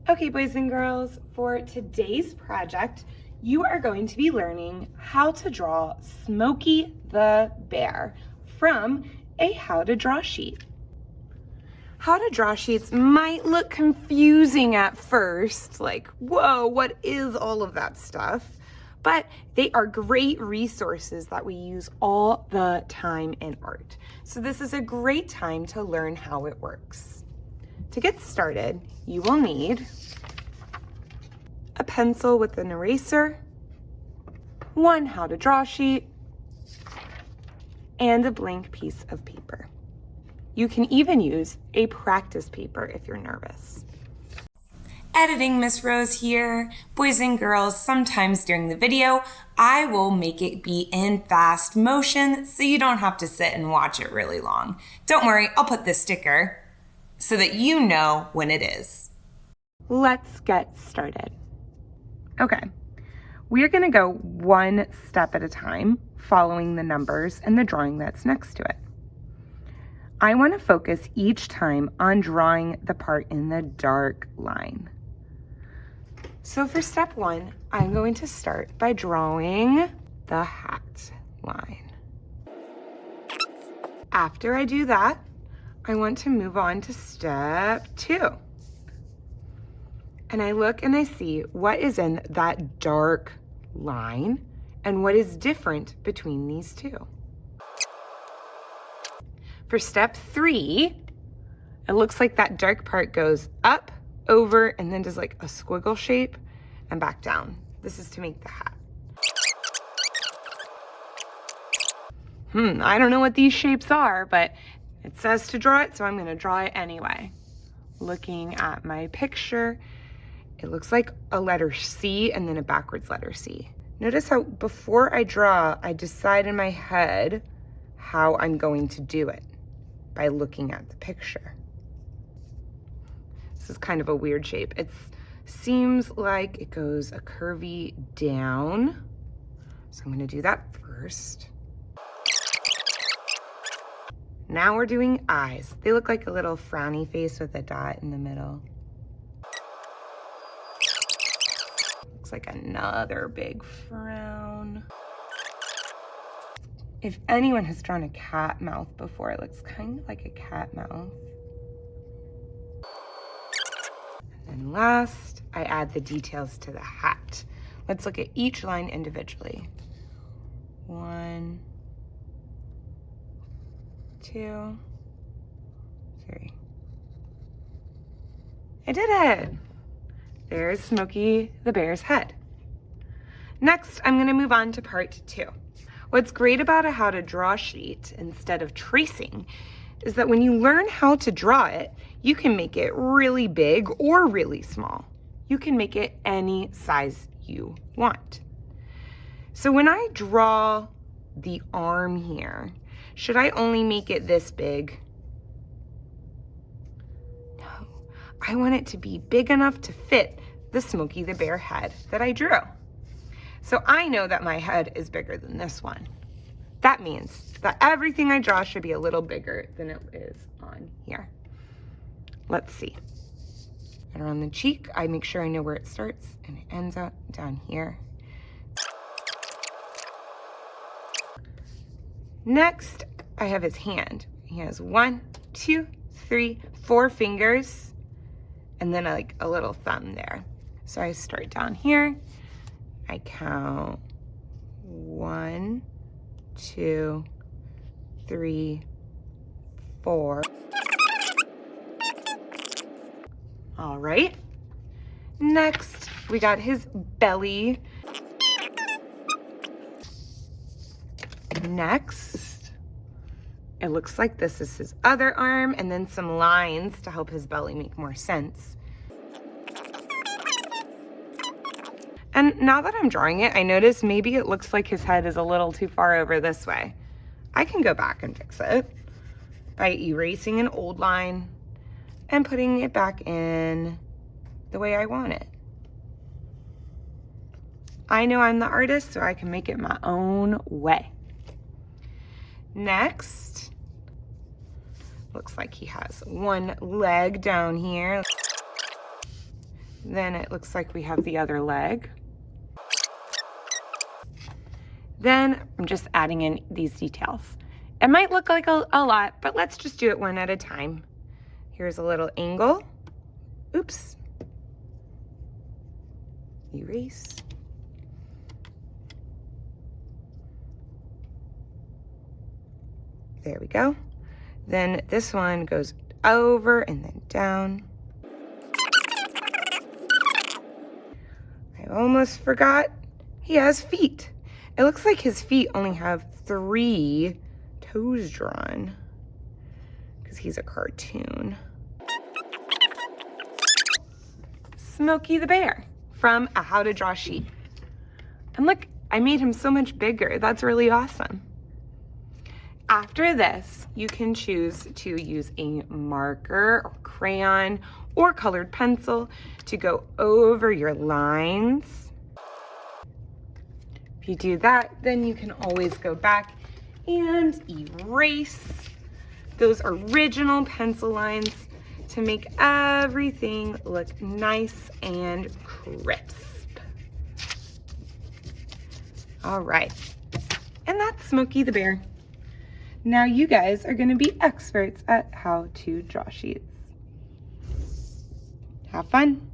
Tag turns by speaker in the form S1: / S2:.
S1: Okay, boys and girls, for today's project, you are going to be learning how to draw Smokey the Bear from a how to draw sheet. How to draw sheets might look confusing at first, like, whoa, what is all of that stuff? But they are great resources that we use all the time in art. So this is a great time to learn how it works. To get started, you will need a pencil with an eraser, one how to draw sheet, and a blank piece of paper. You can even use a practice paper if you're nervous. Editing Miss Rose here. Boys and girls, sometimes during the video, I will make it be in fast motion so you don't have to sit and watch it really long. Don't worry, I'll put the sticker so that you know when it is. Let's get started. Okay, we're gonna go one step at a time, following the numbers and the drawing that's next to it. I wanna focus each time on drawing the part in the dark line. So for step one, I'm going to start by drawing the hat line. After I do that, I want to move on to step two. And I look and I see what is in that dark line and what is different between these two. For step three, it looks like that dark part goes up, over, and then does like a squiggle shape and back down. This is to make the hat. I don't know what these shapes are, but it says to draw it, so I'm gonna draw it anyway. Looking at my picture, it looks like a letter C and then a backwards letter C. Notice how before I draw, I decide in my head how I'm going to do it by looking at the picture. This is kind of a weird shape. It seems like it goes a curvy down. So I'm gonna do that first. Now we're doing eyes. They look like a little frowny face with a dot in the middle. Looks like another big frown. If anyone has drawn a cat mouth before, it looks kind of like a cat mouth. And last, I add the details to the hat. Let's look at each line individually. 1, 2, 3. I did it! There's Smokey the Bear's head. Next, I'm gonna move on to part 2. What's great about a how to draw sheet instead of tracing is that when you learn how to draw it, you can make it really big or really small. You can make it any size you want. So when I draw the arm here, should I only make it this big? No, I want it to be big enough to fit the Smokey the Bear head that I drew. So I know that my head is bigger than this one. That means that everything I draw should be a little bigger than it is on here. Let's see. And around the cheek, I make sure I know where it starts and it ends up down here. Next, I have his hand. He has 1, 2, 3, 4 fingers, and then like a little thumb there. So I start down here. I count 1, 2, 3, 4. All right. Next, we got his belly. Next, it looks like this is his other arm, and then some lines to help his belly make more sense. And now that I'm drawing it, I notice maybe it looks like his head is a little too far over this way. I can go back and fix it by erasing an old line and putting it back in the way I want it. I know I'm the artist, so I can make it my own way. Next, looks like he has one leg down here. Then it looks like we have the other leg. Then I'm just adding in these details. It might look like a lot, but let's just do it one at a time. Here's a little angle. Oops. Erase. There we go. Then this one goes over and then down. I almost forgot, he has feet. It looks like his feet only have 3 toes drawn because he's a cartoon. Smokey the Bear from a How to Draw sheet. And look, I made him so much bigger. That's really awesome. After this, you can choose to use a marker or crayon or colored pencil to go over your lines. If you do that, then you can always go back and erase those original pencil lines to make everything look nice and crisp. All right, and that's Smokey the Bear. Now you guys are going to be experts at how to draw sheets. Have fun.